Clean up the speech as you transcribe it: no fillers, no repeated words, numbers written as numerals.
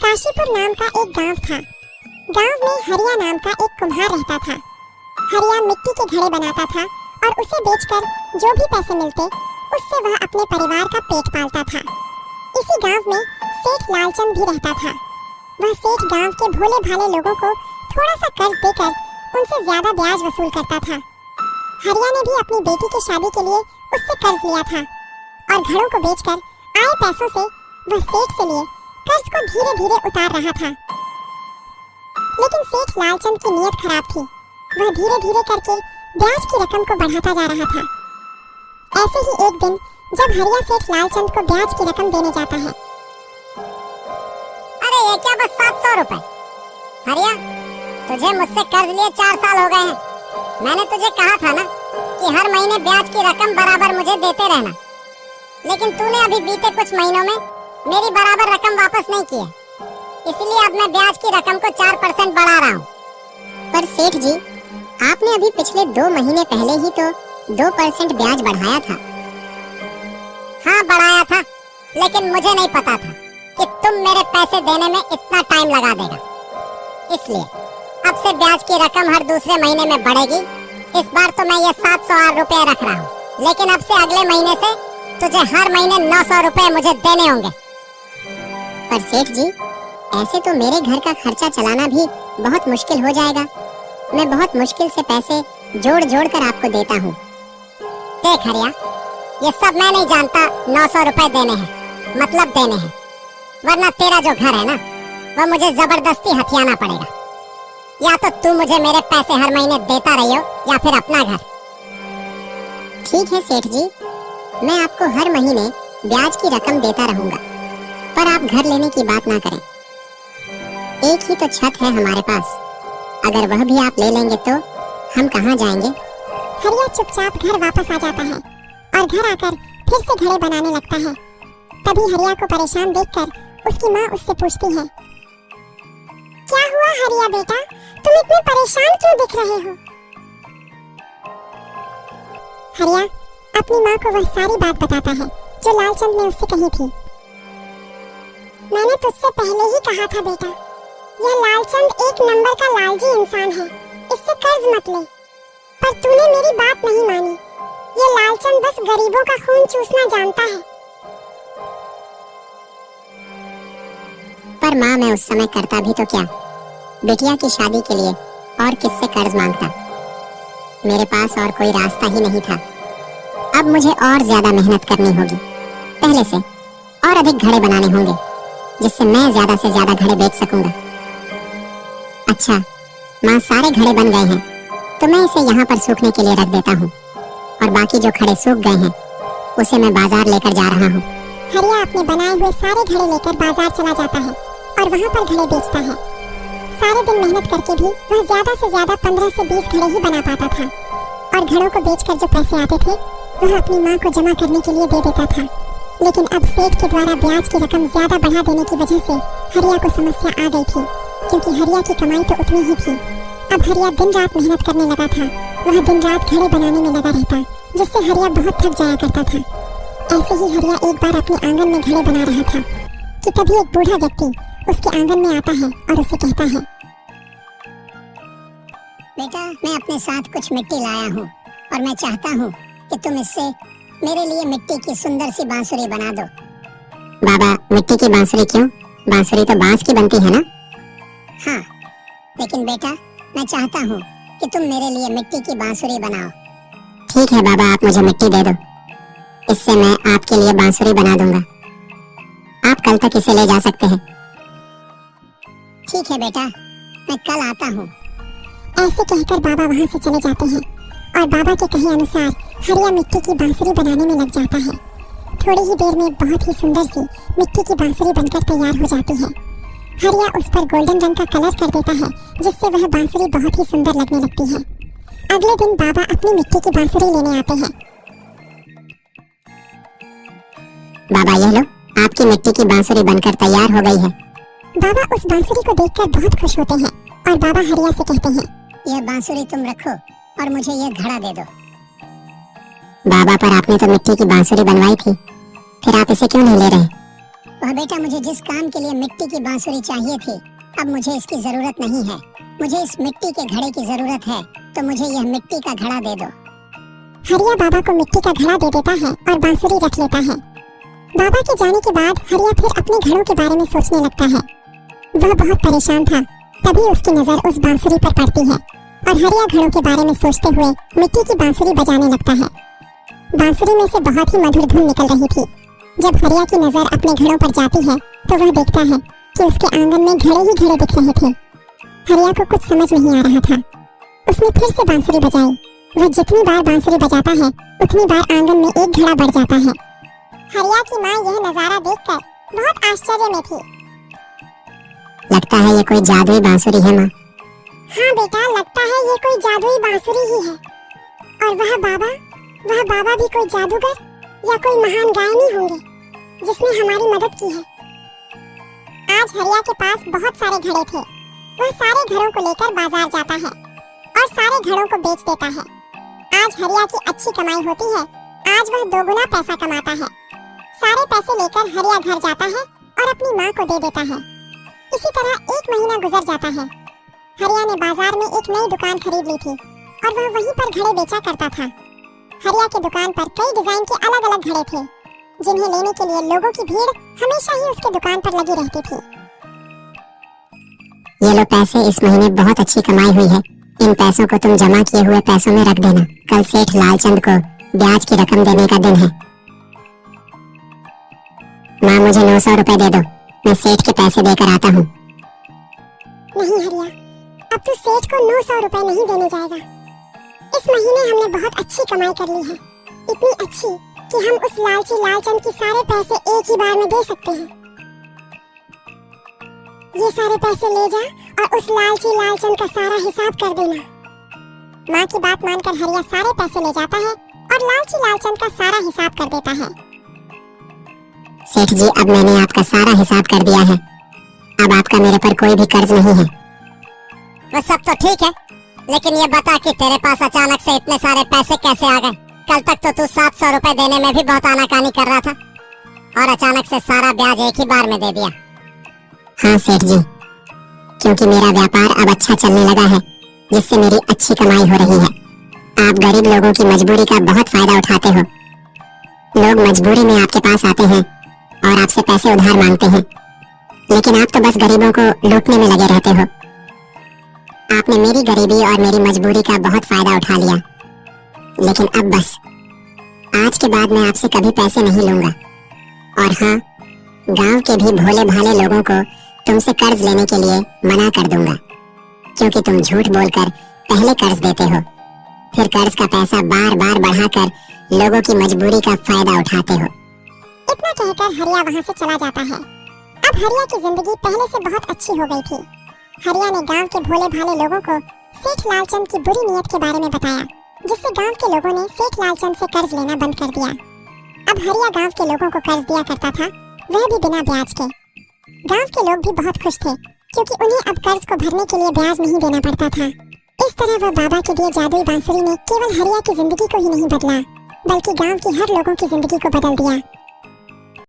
काशीपुर नाम का एक गांव था। गांव में हरिया नाम का एक कुम्हार रहता था। हरिया मिट्टी के घड़े बनाता था और उसे बेचकर जो भी पैसे मिलते उससे वह अपने परिवार का पेट पालता था। इसी गांव में सेठ लालचंद भी रहता था। वह सेठ गांव के भोले भाले लोगों को थोड़ा सा कर्ज देकर उनसे ज्यादा ब्याज वसूल करता था। हरिया ने भी अपनी बेटी की शादी के लिए उससे कर्ज लिया था और घड़ों को बेचकर आए पैसों से वह सेठ से लिए कर्ज को धीरे धीरे उतार रहा था। लेकिन सेठ लालचंद की नीयत खराब थी। वह धीरे धीरे करके ब्याज की रकम को बढ़ाता जा रहा था। ऐसे ही एक दिन जब हरिया सेठ लालचंद को ब्याज की रकम देने जाता है। अरे ये क्या बस 700 रुपए? हरिया, तुझे मुझसे कर्ज लिए 4 साल हो गए हैं। मैंने तुझे कहा था ना कि हर महीने ब्याज की रकम बराबर मुझे देते रहना, लेकिन तूने अभी बीते कुछ महीनों में मेरी बराबर रकम वापस नहीं की है। इसलिए अब मैं ब्याज की रकम को 4% बढ़ा रहा हूँ। पर सेठ जी, आपने अभी पिछले 2 महीने पहले ही तो 2% ब्याज बढ़ाया था। हाँ बढ़ाया था, लेकिन मुझे नहीं पता था कि तुम मेरे पैसे देने में इतना टाइम लगा देगा। इसलिए अब से ब्याज की रकम हर दूसरे महीने में बढ़ेगी। इस बार तो मैं ये 708 रुपए रख रहा हूँ, लेकिन अब से अगले महीने से तुझे हर महीने 900 रुपए मुझे देने होंगे। पर सेठ जी, ऐसे तो मेरे घर का खर्चा चलाना भी बहुत मुश्किल हो जाएगा। मैं बहुत मुश्किल से पैसे जोड़ जोड़ कर आपको देता हूँ। देख हरिया, ये सब मैं नहीं जानता 900 रुपए देने हैं, मतलब देने हैं, वरना तेरा जो घर है ना वो मुझे जबरदस्ती हथियाना पड़ेगा। या तो तू मुझे मेरे पैसे हर महीने देता रहियो या फिर अपना घर। ठीक है सेठ जी, मैं आपको हर महीने ब्याज की रकम देता रहूंगा, पर आप घर लेने की बात ना करें। एक ही तो छत है हमारे पास, अगर वह भी आप ले लेंगे तो हम कहाँ जाएंगे? हरिया चुपचाप घर वापस आ जाता है और घर आकर फिर से घड़े बनाने लगता है। तभी हरिया को परेशान देखकर उसकी माँ उससे पूछती है, क्या हुआ हरिया बेटा, तुम इतने परेशान क्यों दिख रहे हो? हरिया अपनी माँ को वह सारी बात बताता है जो लालचंद ने उससे कही थी। मैंने तुझसे पहले ही कहा था बेटा, यह लालचंद एक नंबर का लालची इंसान है, इससे कर्ज मत ले। पर तूने मेरी बात नहीं मानी। ये लालचंद बस गरीबों का खून चूसना जानता है। पर माँ, मैं उस समय करता भी तो क्या, बिटिया की शादी के लिए और किससे कर्ज मांगता? मेरे पास और कोई रास्ता ही नहीं था। अब मुझे और ज्यादा मेहनत करनी होगी, पहले से और अधिक घड़े बनाने होंगे, जिससे मैं ज्यादा से ज्यादा घड़े बेच सकूंगा। अच्छा माँ, सारे घड़े बन गए हैं तो मैं इसे यहाँ पर सूखने के लिए रख देता हूँ, और बाकी जो घड़े सूख गए हैं उसे मैं बाजार लेकर जा रहा हूँ। हरिया अपने बनाए हुए सारे घड़े लेकर बाजार चला जाता है और वहाँ पर घड़े बेचता है। सारे दिन मेहनत करके भी वह ज्यादा से ज्यादा 15 से 20 घड़े ही बना पाता था, और घड़ों को बेचकर जो पैसे आते थे वह अपनी माँ को जमा करने के लिए दे देता था। लेकिन अब सेठ के द्वारा ब्याज की रकम ज्यादा बढ़ा देने की वजह से हरिया को समस्या आ गई थी, क्योंकि हरिया की कमाई तो उतनी ही थी। अब हरिया दिन रात मेहनत करने लगा था। वह दिन रात घड़े बनाने में लगा रहता, जिससे हरिया बहुत थक जाया करता था। ऐसे ही हरिया एक बार अपने आंगन में घड़े बना रहा था कि तभी एक बूढ़ा व्यक्ति उसके आंगन में आता है और उसे कहता है, बेटा, मैं अपने साथ कुछ मिट्टी लाया हूँ और मैं चाहता हूँ कि तुम इससे मेरे लिए मिट्टी की सुंदर सी बांसुरी बना दो। बाबा, मिट्टी की बांसुरी क्यों? बांसुरी तो बांस की बनती है ना? हाँ, लेकिन बेटा, मैं चाहता हूँ कि तुम मेरे लिए मिट्टी की बांसुरी बनाओ। ठीक है बाबा, आप मुझे मिट्टी दे दो, इससे मैं आपके लिए बांसुरी बना दूंगा। आप कल तक इसे ले जा सकते हैं। ठीक है बेटा, मैं कल आता हूँ। ऐसे कहकर बाबा वहाँ से चले जाते हैं और बाबा के कहे अनुसार हरिया मिट्टी की बांसुरी बनाने में लग जाता है। थोड़ी ही देर में बहुत ही सुंदर सी मिट्टी की बांसुरी बनकर तैयार हो जाती है। हरिया उस पर गोल्डन रंग का कलर कर देता है, जिससे वह बांसुरी बहुत ही सुंदर लगने लगती है। अगले दिन बाबा अपनी मिट्टी की बांसुरी लेने आते हैं। बाबा, ये लो, आपकी मिट्टी की बांसुरी बनकर तैयार हो गई है। बाबा उस बांसुरी को देखकर बहुत खुश होते हैं और बाबा हरिया से कहते हैं, यह बांसुरी तुम रखो और मुझे यह घड़ा दे दो। बाबा, पर आपने तो मिट्टी की बांसुरी बनवाई थी, फिर आप इसे क्यों नहीं ले रहे? वह बेटा, मुझे जिस काम के लिए मिट्टी की बांसुरी चाहिए थी, अब मुझे इसकी जरूरत नहीं है। मुझे इस मिट्टी के घड़े की जरूरत है, तो मुझे यह मिट्टी का घड़ा दे दो। हरिया बाबा को मिट्टी का घड़ा दे देता है और बांसुरी रख लेता है। बाबा के जाने के बाद हरिया फिर अपने घड़ों के बारे में सोचने लगता है। वह बहुत परेशान था। तभी उसकी नजर उस बांसुरी पर पड़ती है और हरिया घड़ों के बारे में सोचते हुए मिट्टी की बांसुरी बजाने लगता है। बांसुरी में से बहुत ही मधुर धुन निकल रही थी। जब हरिया की नजर अपने घड़ों पर जाती है तो वह देखता है कि उसके आंगन में घड़े ही घड़े दिख रहे थे। हरिया को कुछ समझ नहीं आ रहा था। उसने फिर से बांसुरी बजाई। वह जितनी बार बांसुरी बजाता है उतनी बार आंगन में एक घड़ा बढ़ जाता है। हरिया की माँ यह नजारा देखकर बहुत आश्चर्य में थी। लगता है ये कोई जादुई बांसुरी है माँ। हाँ बेटा, लगता है ये कोई जादुई बांसुरी ही है। और वह बाबा भी कोई जादूगर या कोई महान गायनी होंगे जिसने हमारी मदद की है। आज हरिया के पास बहुत सारे घड़े थे। वह सारे घड़ों को लेकर बाजार जाता है और सारे घड़ों को बेच देता है। आज हरिया की अच्छी कमाई होती है। आज वह 2 गुना पैसा कमाता है। सारे पैसे लेकर हरिया घर जाता है और अपनी माँ को दे देता है। इसी तरह 1 महीना गुजर जाता है। हरिया ने बाजार में एक नई दुकान खरीद ली थी और वह वहीं पर घड़े बेचा करता था। हरिया की दुकान पर कई डिजाइन के अलग-अलग घड़े थे, जिन्हें लेने के लिए लोगों की भीड़ हमेशा ही उसके दुकान पर लगी रहती थी। ये लो पैसे, इस महीने बहुत अच्छी कमाई हुई है। इन पैसों को तुम जमा किए हुए पैसों में रख देना। कल सेठ लालचंद को ब्याज की रकम देने का दिन है। माँ, मुझे 900 रुपए दे दो। मैं सेठ के पैसे देकर आता हूँ। नहीं हरिया, अब तू सेठ को 900 रुपए नहीं देने जाएगा। इस महीने हमने बहुत अच्छी कमाई कर ली है, इतनी अच्छी कि हम उस लालची लालचंद की सारे पैसे एक ही बार में दे सकते हैं। ये सारे पैसे ले जा और उस लालची लालचंद का सारा हिसाब कर देना। माँ की बात मानकर हरिया सारे पैसे ले जाता है और लालची लालचंद का सारा हिसाब कर देता है। सेठ जी, अब मैंने आपका सारा हिसाब कर दिया है। अब आपका मेरे पर कोई भी कर्ज नहीं है। वो सब तो ठीक है, लेकिन ये बता कि तेरे पास अचानक से इतने सारे पैसे कैसे आ गए? कल तक तो तू 700 रुपए देने में भी बहुत आनाकानी कर रहा था और अचानक से सारा ब्याज एक ही बार में दे दिया। हाँ सेठ जी, क्योंकि मेरा व्यापार अब अच्छा चलने लगा है, जिससे मेरी अच्छी कमाई हो रही है। आप गरीब लोगों की मजबूरी का बहुत फायदा उठाते हो। लोग मजबूरी में आपके पास आते हैं और आपसे पैसे उधार मांगते हैं, लेकिन आप तो बस गरीबों को लूटने में लगे रहते हो। आपने मेरी गरीबी और मेरी मजबूरी का बहुत फायदा उठा लिया, लेकिन अब बस, आज के बाद मैं आपसे कभी पैसे नहीं लूंगा। और हाँ, गांव के भी भोले भाले लोगों को तुमसे कर्ज लेने के लिए मना कर दूंगा, क्योंकि तुम झूठ बोलकर पहले कर्ज देते हो, फिर कर्ज का पैसा बार बार बढ़ाकर लोगों की मजबूरी का फायदा उठाते हो। इतना कहकर हरिया वहाँ से चला जाता है। अब हरिया की जिंदगी पहले से बहुत अच्छी हो गई थी। हरिया ने गांव के भोले भाले लोगों को सेठ लालचंद की बुरी नीयत के बारे में बताया, जिससे गांव के लोगों ने सेठ लालचंद से कर्ज लेना बंद कर दिया। अब हरिया गांव के लोगों को कर्ज दिया करता था, वह भी बिना ब्याज के। गांव के लोग भी बहुत खुश थे, क्योंकि उन्हें अब कर्ज को भरने के लिए ब्याज नहीं देना पड़ता था। इस तरह वह बाबा के दिए जादुई बांसुरी ने केवल हरिया की जिंदगी को ही नहीं बदला, बल्कि गांव की हर लोगों की जिंदगी को बदल दिया।